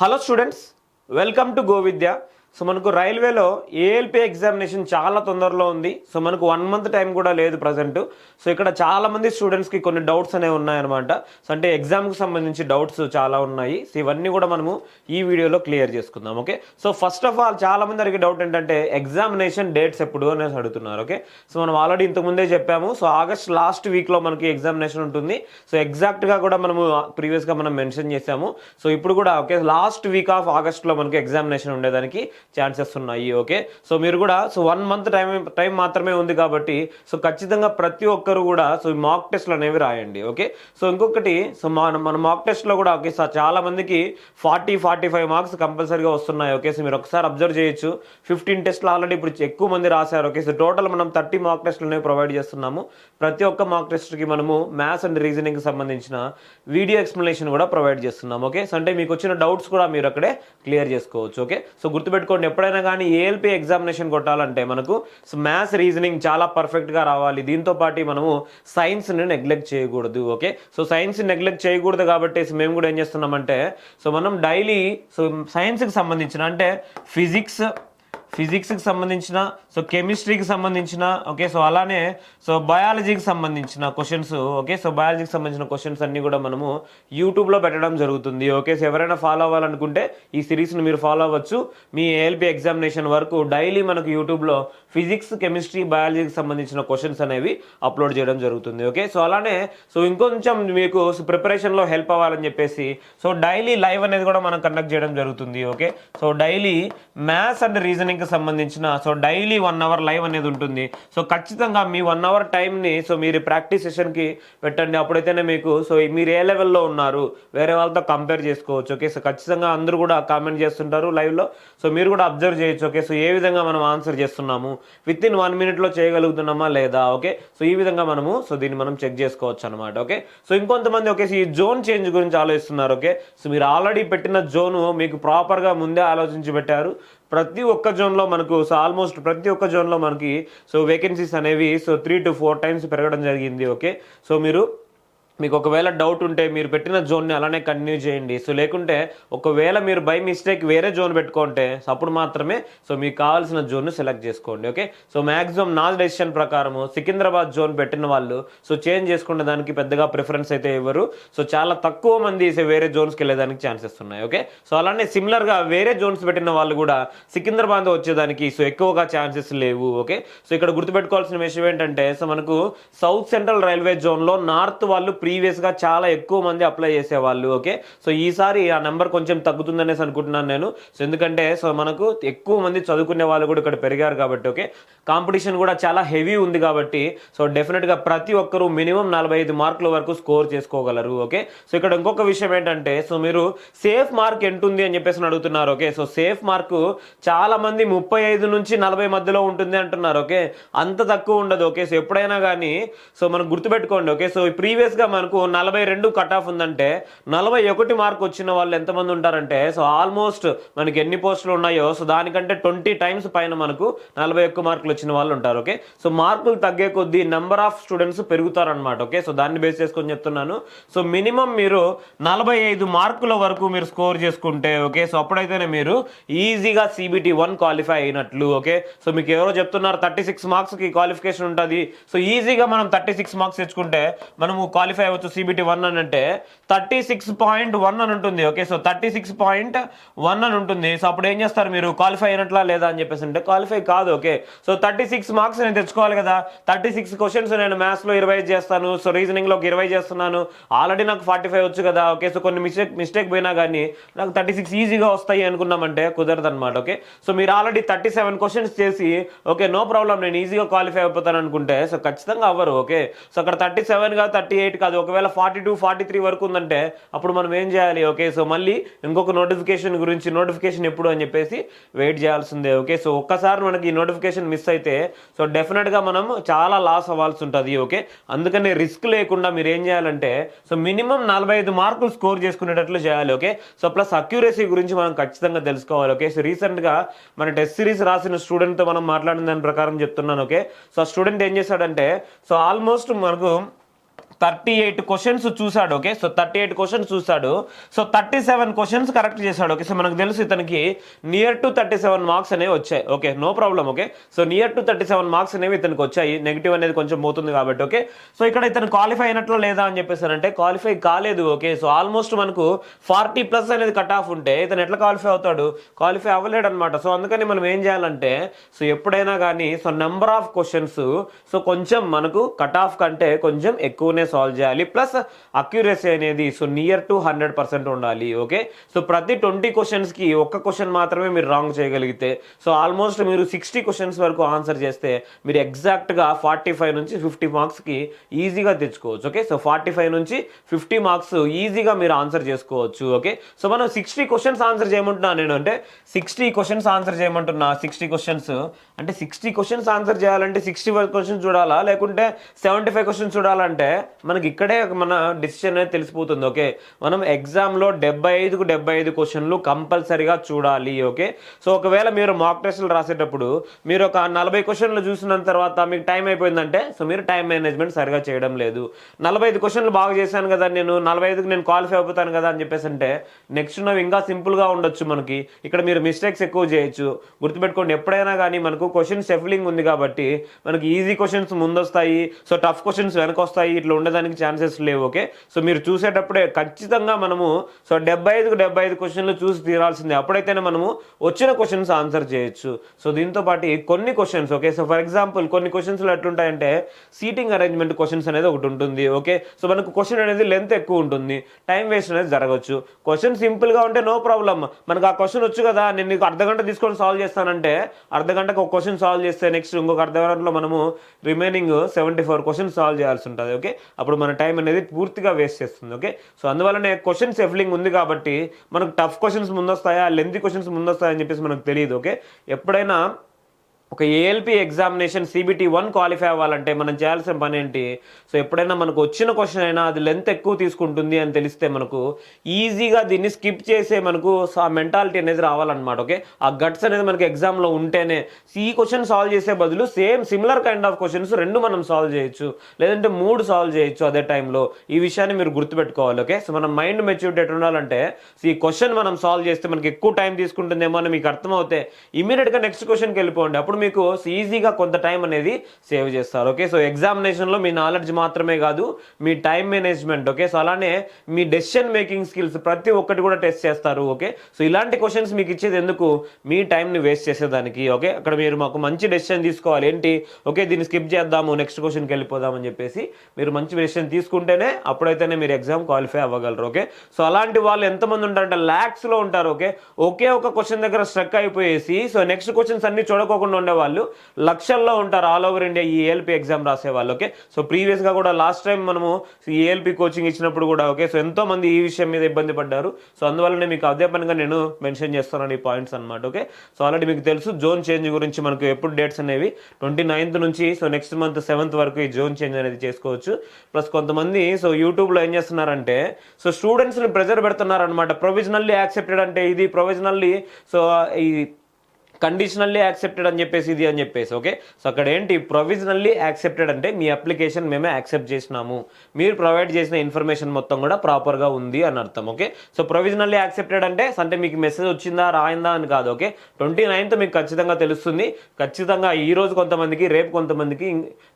Hello students, welcome to Govidya. So మనకు రైల్వేలో ALP examination చాలా తొందరలో ఉంది. సో మనకు 1 మంత్ టైం కూడా లేదు ప్రజెంట్. సో ఇక్కడ చాలా మంది స్టూడెంట్స్కి కొన్ని డౌట్స్ అనేవి ఉన్నాయన్నమాట. సో అంటే ఎగ్జామ్కి సంబంధించి డౌట్స్ చాలా ఉన్నాయి. సో ఇవన్నీ కూడా మనము ఈ వీడియోలో క్లియర్ చేసుకుందాం. Okay, so first of all చాలా మంది అడిగే డౌట్ ఏంటంటే ఎగ్జామినేషన్ డేట్స్ ఎప్పుడు అనేసి అడుగుతున్నారు. ఓకే, సో మనం ఆల్రెడీ ఇంతకుముందే చెప్పాము. సో ఆగస్ట్ లాస్ట్ వీక్లో మనకి ఎగ్జామినేషన్ ఉంటుంది. సో ఎగ్జాక్ట్గా కూడా మనము ప్రీవియస్గా మనం మెన్షన్ చేసాము. సో ఇప్పుడు కూడా ఓకే, లాస్ట్ వీక్ ఆఫ్ ఆగస్ట్లో మనకి ఎగ్జామినేషన్ ఉండేదానికి ఛాన్సెస్ ఉన్నాయి. ఓకే, సో మీరు కూడా సో 1 మంత్ టైం మాత్రమే ఉంది కాబట్టి సో ఖచ్చితంగా ప్రతి ఒక్కరు కూడా సో మాక్ టెస్ట్లు అనేవి రాయండి. ఓకే, సో ఇంకొకటి సో మన మాక్ టెస్ట్లో కూడా ఓకే సార్ చాలా మందికి 40-45 మార్క్స్ కంపల్సరీగా వస్తున్నాయి. ఓకే, సో మీరు ఒకసారి అబ్జర్వ్ చేయొచ్చు. 15 టెస్ట్లు ఆల్రెడీ ఇప్పుడు ఎక్కువ మంది రాశారు. ఓకే, సో టోటల్ మనం 30 మాక్ టెస్ట్లు అనేవి ప్రొవైడ్ చేస్తున్నాము. ప్రతి ఒక్క మాక్ టెస్ట్కి మనము మ్యాథ్స్ అండ్ రీజనింగ్కి సంబంధించిన వీడియో ఎక్స్ప్లెనేషన్ కూడా ప్రొవైడ్ చేస్తున్నాం. ఓకే, సో అంటే మీకు వచ్చిన డౌట్స్ కూడా మీరు అక్కడే క్లియర్ చేసుకోవచ్చు. ఓకే, సో గుర్తుపెట్టుకోండి, ఎప్పుడైనా కానీ ఏఎల్పి ఎగ్జామినేషన్ కొట్టాలంటే మనకు సో మ్యాథ్స్ రీజనింగ్ చాలా పర్ఫెక్ట్గా రావాలి. దీంతో పాటు మనము సైన్స్ని నెగ్లెక్ట్ చేయకూడదు. ఓకే, సో సైన్స్ నెగ్లెక్ట్ చేయకూడదు కాబట్టి మేము కూడా ఏం చేస్తున్నామంటే సో మనం డైలీ సో సైన్స్కి సంబంధించిన అంటే ఫిజిక్స్కి సంబంధించిన సో కెమిస్ట్రీకి సంబంధించిన ఓకే, సో అలానే సో బయాలజీకి సంబంధించిన క్వశ్చన్స్ ఓకే, సో బయాలజీకి సంబంధించిన క్వశ్చన్స్ అన్నీ కూడా మనము యూట్యూబ్లో పెట్టడం జరుగుతుంది. ఓకే, సో ఎవరైనా ఫాలో అవ్వాలనుకుంటే ఈ సిరీస్ని మీరు ఫాలో అవ్వచ్చు. మీ ఏఎల్పి ఎగ్జామినేషన్ వరకు డైలీ మనకు యూట్యూబ్లో ఫిజిక్స్, కెమిస్ట్రీ, బయాలజీకి సంబంధించిన క్వశ్చన్స్ అనేవి అప్లోడ్ చేయడం జరుగుతుంది. ఓకే, సో అలానే సో ఇంకొంచెం మీకు ప్రిపరేషన్లో హెల్ప్ అవ్వాలని చెప్పేసి సో డైలీ లైవ్ అనేది కూడా మనం కండక్ట్ చేయడం జరుగుతుంది. Okay, so daily maths and reasoning సంబంధించిన సో డైలీ 1 అవర్ లైవ్ అనేది ఉంటుంది. సో ఖచ్చితంగా మీ 1 అవర్ టైంని సో మీరు ప్రాక్టీస్ సెషన్కి పెట్టండి. అప్పుడైతేనే మీకు సో మీరు ఏ లెవెల్లో ఉన్నారు వేరే వాళ్ళతో కంపేర్ చేసుకోవచ్చు. ఓకే, సో ఖచ్చితంగా అందరూ కూడా కామెంట్ చేస్తుంటారు లైవ్లో. సో మీరు కూడా అబ్జర్వ్ చేయొచ్చు. ఓకే, సో ఏ విధంగా మనం ఆన్సర్ చేస్తున్నాము, విత్ ఇన్ 1 మినిట్లో చేయగలుగుతున్నామా లేదా. ఓకే, సో ఈ విధంగా మనము సో దీన్ని మనం చెక్ చేసుకోవచ్చు అనమాట. ఓకే, సో ఇంకొంతమంది ఓకే ఈ జోన్ చేంజ్ గురించి ఆలోచిస్తున్నారు. ఓకే, సో మీరు ఆల్రెడీ పెట్టిన జోను మీకు ప్రాపర్గా ముందే ఆలోచించి పెట్టారు. ప్రతి ఒక్క జోన్లో మనకు సో ఆల్మోస్ట్ ప్రతి ఒక్క జోన్లో మనకి సో వేకెన్సీస్ అనేవి సో 3 to 4 టైమ్స్ పెరగడం జరిగింది. ఓకే, సో మీకు ఒకవేళ డౌట్ ఉంటే మీరు పెట్టిన జోన్ని అలానే కంటిన్యూ చేయండి. సో లేకుంటే ఒకవేళ మీరు బై మిస్టేక్ వేరే జోన్ పెట్టుకుంటే అప్పుడు మాత్రమే సో మీకు కావాల్సిన జోన్ను సెలెక్ట్ చేసుకోండి. ఓకే, సో మ్యాక్సిమం నా డెసిషన్ ప్రకారము సికింద్రాబాద్ జోన్ పెట్టిన వాళ్ళు సో చేంజ్ చేసుకునే దానికి పెద్దగా ప్రిఫరెన్స్ అయితే ఇవ్వరు. సో చాలా తక్కువ మంది వేరే జోన్స్కి వెళ్ళేదానికి ఛాన్సెస్ ఉన్నాయి. ఓకే, సో అలానే సిమిలర్గా వేరే జోన్స్ పెట్టిన వాళ్ళు కూడా సికింద్రాబాద్ వచ్చేదానికి సో ఎక్కువగా ఛాన్సెస్ లేవు. ఓకే, సో ఇక్కడ గుర్తుపెట్టుకోవాల్సిన విషయం ఏంటంటే సో మనకు సౌత్ సెంట్రల్ రైల్వే జోన్లో నార్త్ వాళ్ళు ప్రీవియస్గా చాలా ఎక్కువ మంది అప్లై చేసేవాళ్ళు. ఓకే, సో ఈసారి ఆ నెంబర్ కొంచెం తగ్గుతుందనేసి అనుకుంటున్నాను నేను. సో ఎందుకంటే సో మనకు ఎక్కువ మంది చదువుకునే వాళ్ళు కూడా ఇక్కడ పెరిగారు కాబట్టి ఓకే, కాంపిటీషన్ కూడా చాలా హెవీ ఉంది కాబట్టి సో డెఫినెట్గా ప్రతి ఒక్కరూ మినిమం 45 మార్కుల వరకు స్కోర్ చేసుకోగలరు. ఓకే, సో ఇక్కడ ఇంకొక విషయం ఏంటంటే సో మీరు సేఫ్ మార్క్ ఎంత ఉంది అని చెప్పేసి అడుగుతున్నారు. ఓకే, సో సేఫ్ మార్కు చాలా మంది 35 నుంచి 40 మధ్యలో ఉంటుంది అంటున్నారు. ఓకే, అంత తక్కువ ఉండదు. ఓకే, సో ఎప్పుడైనా కానీ సో మనం గుర్తుపెట్టుకోండి. ఓకే, సో ప్రీవియస్గా మనకు 42 కట్ ఆఫ్ ఉందంటే 41 మార్క్ వచ్చిన వాళ్ళు ఎంతమంది ఉంటారంటే సో ఆల్మోస్ట్ మనకి ఎన్ని పోస్టులు ఉన్నాయో సో దానికంటే 20 టైమ్స్ పైన మనకు 41 మార్కులు వచ్చిన వాళ్ళు ఉంటారు. ఓకే, సో మార్కులు తగ్గే కొద్దీ నెంబర్ ఆఫ్ స్టూడెంట్స్ పెరుగుతారనమాట. ఓకే, సో దాన్ని బేస్ చేసుకొని చెప్తున్నాను. సో మినిమం మీరు 45 మార్కుల వరకు మీరు స్కోర్ చేసుకుంటే ఓకే, సో అప్పుడైతేనే మీరు ఈజీగా CBT 1 క్వాలిఫై అయినట్లు. ఓకే, సో మీకు ఎవరో చెప్తున్నారు 36 మార్క్స్కి క్వాలిఫికేషన్ ఉంటుంది. సో ఈజీగా మనం 36 మార్క్స్ తెచ్చుకుంటే మనము క్వాలిఫై అవ్వచ్చు CBT 1 అని అంటే 36.1 అని ఉంటుంది. ఓకే, సో 36.1 అని ఉంటుంది. సో అప్పుడు ఏం చేస్తారు మీరు క్వాలిఫై అయినట్లా లేదా అని చెప్పేసి అంటే క్వాలిఫై కాదు. ఓకే, సో 36 మార్క్స్ నేను తెచ్చుకోవాలి కదా. 36 క్వశ్చన్స్ నేను మ్యాథ్స్లో 25 చేస్తాను, సో రీజనింగ్లో 20 చేస్తున్నాను. ఆల్రెడీ నాకు 45 వచ్చు కదా. ఓకే, సో కొన్ని మిస్టేక్ పోయినా కానీ నాకు 36 ఈజీగా వస్తాయి అనుకున్నామంటే కుదరదు అనమాట. ఓకే, సో మీరు ఆల్రెడీ 37 క్వశ్చన్స్ చేసి ఓకే నో ప్రాబ్లం నేను ఈజీగా క్వాలిఫై అయిపోతాను అనుకుంటే సో ఖచ్చితంగా అవ్వరు. ఓకే, సో అక్కడ 37 కాదు 38 కాదు, ఒకవేళ 42-43 వరకు ఉందంటే అప్పుడు మనం ఏం చేయాలి. ఓకే, సో మళ్ళీ ఇంకొక నోటిఫికేషన్ ఎప్పుడు అని చెప్పేసి వెయిట్ చేయాల్సిందే. ఓకే, సో ఒక్కసారి మనకి ఈ నోటిఫికేషన్ మిస్ అయితే సో డెఫినెట్గా మనం చాలా లాస్ అవ్వాల్సి ఉంటుంది. ఓకే, అందుకని రిస్క్ లేకుండా మీరు ఏం చేయాలంటే సో మినిమం 45 మార్కులు స్కోర్ చేసుకునేటట్లు చేయాలి. ఓకే, సో ప్లస్ అక్యూరసీ గురించి మనం ఖచ్చితంగా తెలుసుకోవాలి. ఓకే, సో రీసెంట్గా మన టెస్ట్ సిరీస్ రాసిన స్టూడెంట్తో మనం మాట్లాడిన దాని ప్రకారం చెప్తున్నాను. ఓకే, సో ఆ స్టూడెంట్ ఏం చేశాడంటే సో ఆల్మోస్ట్ మనకు 38 క్వశ్చన్స్ చూసాడు. ఓకే, సో 38 క్వశ్చన్స్ చూసాడు. సో 37 క్వశ్చన్స్ కరెక్ట్ చేశాడు. ఓకే, సో మనకు తెలుసు ఇతనికి నియర్ టు 37 మార్క్స్ అనేవి వచ్చాయి. Okay, no problem. Okay, so near to 37 marks అనేవి ఇతనికి వచ్చాయి. నెగిటివ్ అనేది కొంచెం పోతుంది కాబట్టి. ఓకే, సో ఇక్కడ ఇతను క్వాలిఫై అయినట్లు లేదా అని చెప్పేసి అంటే క్వాలిఫై కాలేదు. ఓకే, సో ఆల్మోస్ట్ మనకు 40+ అనేది కట్ ఆఫ్ ఉంటే ఇతను ఎట్లా క్వాలిఫై అవుతాడు? క్వాలిఫై అవ్వలేడు అనమాట. సో అందుకని మనం ఏం చేయాలంటే, సో ఎప్పుడైనా కానీ so number of questions so కొంచెం మనకు కట్ ఆఫ్ కంటే కొంచెం ఎక్కువనే సాల్వ్ చేయాలి. ప్లస్ అక్యురసీ అనేది సో నియర్ టు 100% ఉండాలి. ఓకే, సో ప్రతి 20 క్వశ్చన్స్ కి ఒక్క క్వశ్చన్ మాత్రమే మీరు రాంగ్ చేయగలిగితే సో ఆల్మోస్ట్ మీరు 60 క్వశ్చన్స్ వరకు ఆన్సర్ చేస్తే మీరు ఎగ్జాక్ట్ గా 45 నుంచి 50 మార్క్స్ కి ఈజీగా తెచ్చుకోవచ్చు. ఓకే, సో 45 నుంచి 50 మార్క్స్ ఈజీగా మీరు ఆన్సర్ చేసుకోవచ్చు. ఓకే, సో మనం 60 క్వశ్చన్స్ ఆన్సర్ చేయమంటున్నా నేను, అంటే 60 క్వశ్చన్స్ ఆన్సర్ చేయమంటున్నా. 60 క్వశ్చన్స్ అంటే 60 క్వశ్చన్స్ ఆన్సర్ చేయాలంటే 65 క్వశ్చన్స్ చూడాలా లేకుంటే 75 క్వశ్చన్స్ చూడాలంటే మనకి ఇక్కడే మన డిసిషన్ అనేది తెలిసిపోతుంది. ఓకే, మనం ఎగ్జామ్లో 75కు 75 క్వశ్చన్లు కంపల్సరీగా చూడాలి. ఓకే, సో ఒకవేళ మీరు మాక్ టెస్టులు రాసేటప్పుడు మీరు ఒక 40 క్వశ్చన్లు చూసిన తర్వాత మీకు టైం అయిపోయిందంటే సో మీరు టైం మేనేజ్మెంట్ సరిగా చేయడం లేదు. 45 క్వశ్చన్లు బాగా చేశాను కదా నేను, 45కి నేను క్వాలిఫై అయిపోతాను కదా అని చెప్పేసి అంటే నెక్స్ట్ ఉన్నవి ఇంకా సింపుల్గా ఉండొచ్చు. మనకి ఇక్కడ మీరు మిస్టేక్స్ ఎక్కువ చేయొచ్చు. గుర్తుపెట్టుకోండి, ఎప్పుడైనా కానీ మనకు క్వశ్చన్ షఫ్లింగ్ ఉంది కాబట్టి మనకి ఈజీ క్వశ్చన్స్ ముందొస్తాయి, సో టఫ్ క్వశ్చన్స్ వెనక వస్తాయి. ఇట్లా ఉండడానికి ఛాన్సెస్ లేవు. ఓకే, సో మీరు చూసేటప్పుడే ఖచ్చితంగా మనము సో 75కు 75 క్వశ్చన్లు చూసి తీరాల్సిందే. అప్పుడైతేనే మనము వచ్చిన క్వశ్చన్స్ ఆన్సర్ చేయొచ్చు. సో దీంతో పాటు కొన్ని questions, okay, so for example కొన్ని క్వశ్చన్స్లో ఎట్లుంటాయంటే సీటింగ్ అరేంజ్మెంట్ క్వశ్చన్స్ అనేది ఒకటి ఉంటుంది. ఓకే, సో మనకు క్వశ్చన్ అనేది లెంత్ ఎక్కువ ఉంటుంది, టైం వేస్ట్ అనేది జరగవచ్చు. క్వశ్చన్ సింపుల్గా ఉంటే నో ప్రాబ్లమ్, మనకు ఆ క్వశ్చన్ వచ్చు కదా నేను నీకు అర్ధగంట తీసుకొని సాల్వ్ చేస్తానంటే అర్ధగంటకు ఒక క్వశ్చన్ సాల్వ్ చేస్తే నెక్స్ట్ ఇంకొక అర్ధగంటలో మనము రిమైనింగ్ 74 క్వశ్చన్స్ సాల్వ్ చేయాల్సి ఉంటుంది. ఓకే, అప్పుడు మన టైం అనేది పూర్తిగా వేస్ట్ చేస్తుంది. ఓకే, సో అందువల్లనే క్వశ్చన్ షఫ్లింగ్ ఉంది కాబట్టి మనకు టఫ్ క్వశ్చన్స్ ముందొస్తాయా లెంతీ క్వశ్చన్స్ ముందొస్తాయని చెప్పేసి మనకు తెలియదు. ఓకే, ఎప్పుడైనా ఒక ఏఎల్పి ఎగ్జామినేషన్ CBT 1 క్వాలిఫై అవ్వాలంటే మనం చేయాల్సిన పని ఏంటి? సో ఎప్పుడైనా మనకు వచ్చిన క్వశ్చన్ అయినా అది లెంత్ ఎక్కువ తీసుకుంటుంది అని తెలిస్తే మనకు ఈజీగా దీన్ని స్కిప్ చేసే మనకు ఆ మెంటాలిటీ అనేది రావాలన్నమాట. ఓకే, ఆ గట్స్ అనేది మనకి ఎగ్జామ్లో ఉంటేనే ఈ క్వశ్చన్ సాల్వ్ చేసే బదులు సిమిలర్ కైండ్ ఆఫ్ క్వశ్చన్స్ 2 మనం సాల్వ్ చేయొచ్చు, లేదంటే 3 సాల్వ్ చేయొచ్చు అదే టైంలో. ఈ విషయాన్ని మీరు గుర్తుపెట్టుకోవాలి. ఓకే, సో మన మైండ్ మెచ్యూరిటీ ఎట్లా ఉండాలంటే ఈ క్వశ్చన్ మనం సాల్వ్ చేస్తే మనకి ఎక్కువ టైం తీసుకుంటుందేమో అని మీకు అర్థమవుతే ఇమీడియట్గా నెక్స్ట్ క్వశ్చన్కి వెళ్ళిపోండి. అప్పుడు మీకు ఈజీగా కొంత టైం అనేది సేవ్ చేస్తారు. ఓకే, సో ఎగ్జామినేషన్లో మీ నాలెడ్జ్ మాత్రమే కాదు మీ టైం మేనేజ్మెంట్, ఓకే, సో అలానే మీ డెసిషన్ మేకింగ్ స్కిల్స్ ప్రతి ఒక్కటి కూడా టెస్ట్ చేస్తారు. ఓకే, సో ఇలాంటి క్వశ్చన్స్ మీకు ఇచ్చేది ఎందుకు? మీ టైంని వేస్ట్ చేసేదానికి. ఓకే, అక్కడ మీరు మాకు మంచి డెసిషన్ తీసుకోవాలి. ఏంటి? ఓకే, దీన్ని స్కిప్ చేద్దాము నెక్స్ట్ క్వశ్చన్కి వెళ్ళిపోదామని చెప్పేసి మీరు మంచి డెసిషన్ తీసుకుంటేనే అప్పుడైతేనే మీరు ఎగ్జామ్ క్వాలిఫై అవ్వగలరు. ఓకే, సో అలాంటి వాళ్ళు ఎంతమంది ఉంటారంటే ల్యాక్స్లో ఉంటారు. ఓకే, ఒకే ఒక క్వశ్చన్ దగ్గర స్ట్రక్ అయిపోయేసి సో నెక్స్ట్ క్వశ్చన్స్ అన్ని చూడకోకుండా ఉండేవాళ్ళు లక్షల్లో ఉంటారు ఆల్ ఓవర్ ఇండియా ఈ ఏఎల్పి ఎగ్జామ్ రాసే వాళ్ళు. ఓకే, సో ప్రీవియస్గా కూడా లాస్ట్ టైం మనము ఏఎల్పి కోచింగ్ ఇచ్చినప్పుడు కూడా ఓకే, సో ఎంతో మంది ఈ విషయం మీద ఇబ్బంది పడ్డారు. సో అందువల్లనే మీకు అదే పనిగా నేను మెన్షన్ చేస్తాను ఈ పాయింట్స్ అనమాట. ఓకే, సో ఆల్రెడీ మీకు తెలుసు జోన్ చేంజ్ గురించి మనకు ఎప్పుడు డేట్స్ అనేవి 29th నుంచి సో నెక్స్ట్ మంత్ 7th వరకు ఈ జోన్ చేంజ్ అనేది చేసుకోవచ్చు. ప్లస్ కొంతమంది సో యూట్యూబ్లో ఏం చేస్తున్నారంటే సో స్టూడెంట్స్ని ప్రెజర్ పెడుతున్నారు అనమాట. ప్రొవిజనల్లీ యాక్సెప్టెడ్ అంటే ఇది, ప్రొవిజనల్లీ సో ఈ కండిషనల్లీ యాక్సెప్టెడ్ అని చెప్పేసి ఇది అని చెప్పేసి. ఓకే, సో అక్కడ ఏంటి ప్రొవిజనల్లీ యాక్సెప్టెడ్ అంటే మీ అప్లికేషన్ మేమే యాక్సెప్ట్ చేసినాము, మీరు ప్రొవైడ్ చేసిన ఇన్ఫర్మేషన్ మొత్తం కూడా ప్రాపర్గా ఉంది అని అర్థం. ఓకే, సో ప్రొవిజనల్లీ యాక్సెప్టెడ్ అంటే మీకు మెసేజ్ వచ్చిందా రాయిందా అని కాదు. ఓకే, 29th మీకు ఖచ్చితంగా తెలుస్తుంది. ఖచ్చితంగా ఈ రోజు కొంతమందికి, రేపు కొంతమందికి,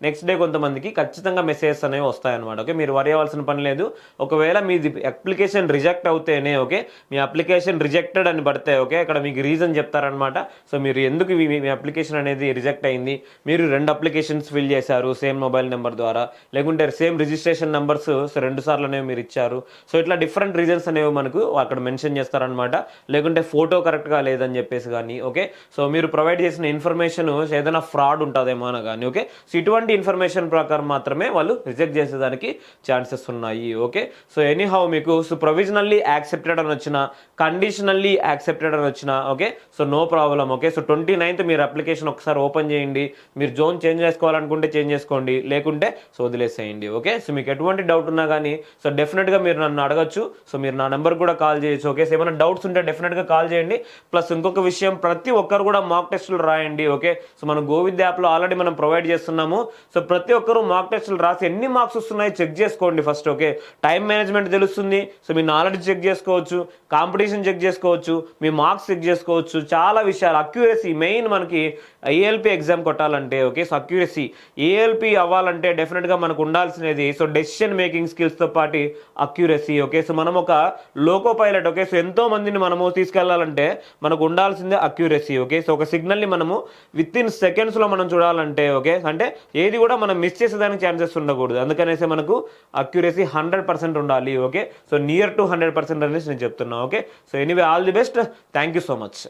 నెక్స్ట్ డే కొంతమందికి ఖచ్చితంగా మెసేజెస్ అనేవి వస్తాయన్నమాట. ఓకే, మీరు వరి అవ్వాల్సిన పని లేదు. ఒకవేళ మీది అప్లికేషన్ రిజెక్ట్ అవుతేనే ఓకే, మీ అప్లికేషన్ రిజెక్టెడ్ అని పడితే ఓకే, అక్కడ మీకు రీజన్ చెప్తారనమాట. సో మీరు ఎందుకు మీ అప్లికేషన్ అనేది రిజెక్ట్ అయింది, మీరు 2 అప్లికేషన్స్ ఫిల్ చేశారు సేమ్ మొబైల్ నెంబర్ ద్వారా, లేకుంటే సేమ్ రిజిస్ట్రేషన్ నెంబర్స్ 2 సార్లు అనేవి మీరు ఇచ్చారు. సో ఇట్లా డిఫరెంట్ రీజన్స్ అనేవి మనకు అక్కడ మెన్షన్ చేస్తారనమాట. లేకుంటే ఫోటో కరెక్ట్గా లేదని చెప్పేసి కానీ ఓకే, సో మీరు ప్రొవైడ్ చేసిన ఇన్ఫర్మేషన్ ఏదైనా ఫ్రాడ్ ఉంటుందేమో అని కానీ ఓకే, సో ఇటువంటి ఇన్ఫర్మేషన్ ప్రకారం మాత్రమే వాళ్ళు రిజెక్ట్ చేసేదానికి ఛాన్సెస్ ఉన్నాయి. ఓకే, సో ఎనీహౌ మీకు సో ప్రొవిజనల్లీ యాక్సెప్టెడ్ అని వచ్చిన, కండిషనల్లీ యాక్సెప్టెడ్ అని వచ్చిన okay, so no problem. Okay. So 29th మీరు అప్లికేషన్ ఒకసారి ఓపెన్ చేయండి. మీరు జోన్ చేంజ్ చేసుకోవాలనుకుంటే చేంజ్ చేసుకోండి, లేకుంటే సో వదిలేసేయండి. ఓకే. సో మీకు ఎటువంటి డౌట్ ఉన్నా కానీ సో డెఫినెట్గా మీరు నన్ను అడగచ్చు. సో మీరు నా నెంబర్ కూడా కాల్ చేయొచ్చు. ఓకే. సో ఏమైనా డౌట్స్ ఉంటే డెఫినెట్గా కాల్ చేయండి. ప్లస్ ఇంకొక విషయం, ప్రతి ఒక్కరు కూడా మాక్ టెస్టులు రాయండి. ఓకే. సో మనం గోవింద్ యాప్లో ఆల్రెడీ మనం ప్రొవైడ్ చేస్తున్నాము. సో ప్రతి ఒక్కరు మాక్ టెస్టులు రాసి ఎన్ని మార్క్స్ వస్తున్నాయి చెక్ చేసుకోండి ఫస్ట్. ఓకే. టైం మేనేజ్మెంట్ తెలుస్తుంది. సో మీ నాలెడ్జ్ చెక్ చేసుకోవచ్చు, కాంపిటీషన్ చెక్ చేసుకోవచ్చు, మీ మార్క్స్ చెక్ చేసుకోవచ్చు, చాలా విషయాలు. అక్యూరసీ మెయిన్ మనకి ఏఎల్పి ఎగ్జామ్ కొట్టాలంటే, ఓకే. సో అక్యూరసీ ఏఎల్పి అవ్వాలంటే డెఫినెట్గా మనకు ఉండాల్సినది సో డెసిషన్ మేకింగ్ స్కిల్స్తో పాటు అక్యూరసీ. ఓకే. సో మనం ఒక లోకో పైలట్, ఓకే. సో ఎంతో మందిని మనము తీసుకెళ్లాలంటే మనకు ఉండాల్సిందే అక్యూరసీ. ఓకే. సో ఒక సిగ్నల్ని మనము విత్ ఇన్ సెకండ్స్లో మనం చూడాలంటే, ఓకే, అంటే ఏది కూడా మనం మిస్ చేసేదానికి ఛాన్సెస్ ఉండకూడదు. అందుకనేసి మనకు అక్యూరసీ 100% ఉండాలి. ఓకే. సో నియర్ టు 100% అనేసి నేను చెప్తున్నా. Okay. So anyway, all the best. Thank you so much.